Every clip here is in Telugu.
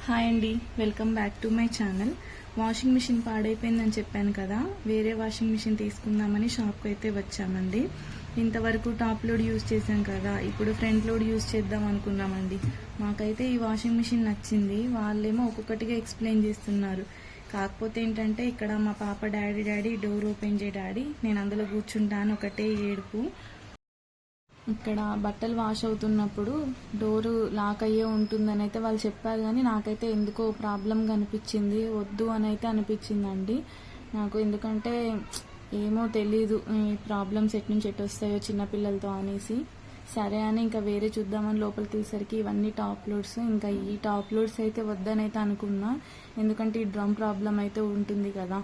హాయ్ అండి, welcome back to my channel. Washing machine పాడైపోయిందని చెప్పాను కదా, వేరే వాషింగ్ మిషన్ తీసుకుందామని షాప్కి అయితే వచ్చామండి. ఇంతవరకు టాప్ లోడ్ యూజ్ చేసాం కదా, ఇప్పుడు ఫ్రంట్ లోడ్ యూజ్ చేద్దాం అనుకున్నామండి. మాకైతే ఈ వాషింగ్ మిషన్ నచ్చింది. వాళ్ళేమో ఒక్కొక్కటిగా ఎక్స్ప్లెయిన్ చేస్తున్నారు. కాకపోతే ఏంటంటే ఇక్కడ మా పాప డాడీ డోర్ ఓపెన్ చేయ డాడీ, నేను అందులో కూర్చుంటాను ఒకటే ఏడుపు. ఇక్కడ బట్టలు వాష్ అవుతున్నప్పుడు డోరు లాక్ అయ్యే ఉంటుందని అయితే వాళ్ళు చెప్పారు, కానీ నాకైతే ఎందుకో ప్రాబ్లంగా అనిపించింది, వద్దు అని అయితే అనిపించిందండి నాకు. ఎందుకంటే ఏమో తెలీదు ఈ ప్రాబ్లమ్స్ ఎటు నుంచి ఎటు వస్తాయో చిన్నపిల్లలతో అనేసి, సరే అని ఇంకా వేరే చూద్దామని లోపలికి వెళ్ళేసరికి ఇవన్నీ టాప్ లోడ్స్. ఇంకా ఈ టాప్ లోడ్స్ అయితే వద్దని అయితే అనుకున్నా, ఎందుకంటే ఈ డ్రమ్ ప్రాబ్లం అయితే ఉంటుంది కదా.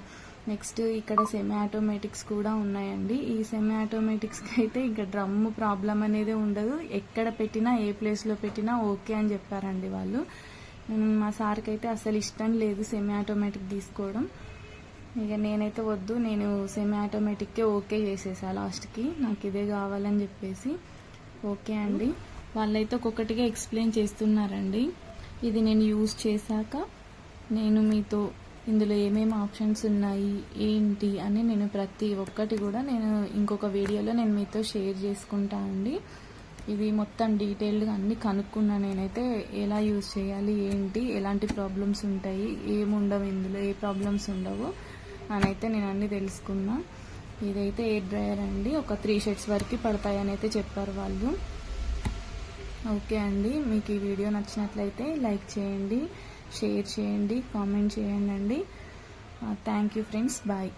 నెక్స్ట్ ఇక్కడ సెమీ ఆటోమేటిక్స్ కూడా ఉన్నాయండి. ఈ సెమీ ఆటోమేటిక్స్కి అయితే ఇంకా డ్రమ్ ప్రాబ్లం అనేది ఉండదు, ఎక్కడ పెట్టినా ఏ ప్లేస్లో పెట్టినా ఓకే అని చెప్పారండి వాళ్ళు. మా సార్కి అయితే అసలు ఇష్టం లేదు సెమీ ఆటోమేటిక్ తీసుకోవడం. ఇక నేనైతే వద్దు, నేను సెమీ ఆటోమేటిక్కే ఓకే చేసేసా లాస్ట్కి, నాకు ఇదే కావాలని చెప్పేసి. ఓకే అండి, వాళ్ళైతే ఒక్కొక్కటిగా ఎక్స్ప్లెయిన్ చేస్తున్నారండి. ఇది నేను యూజ్ చేశాక నేను మీతో ఇందులో ఏమేమి ఆప్షన్స్ ఉన్నాయి ఏంటి అని నేను ప్రతి ఒక్కటి కూడా నేను ఇంకొక వీడియోలో నేను మీతో షేర్ చేసుకుంటా అండి. ఇది మొత్తం డీటెయిల్డ్గా అన్నీ కనుక్కున్నా నేనైతే, ఎలా యూజ్ చేయాలి ఏంటి, ఎలాంటి ప్రాబ్లమ్స్ ఉంటాయి, ఏముండవు ఇందులో, ఏ ప్రాబ్లమ్స్ ఉండవు అని అయితే నేను అన్నీ తెలుసుకున్నా. ఇదైతే ఎయిర్ డ్రయర్ అండి, ఒక 3 షర్ట్స్ వరకు పడతాయని అయితే చెప్పారు వాళ్ళు. ఓకే అండి, మీకు ఈ వీడియో నచ్చినట్లయితే లైక్ చేయండి, షేర్ చేయండి, కామెంట్ చేయండి అండి. Thank you friends, bye.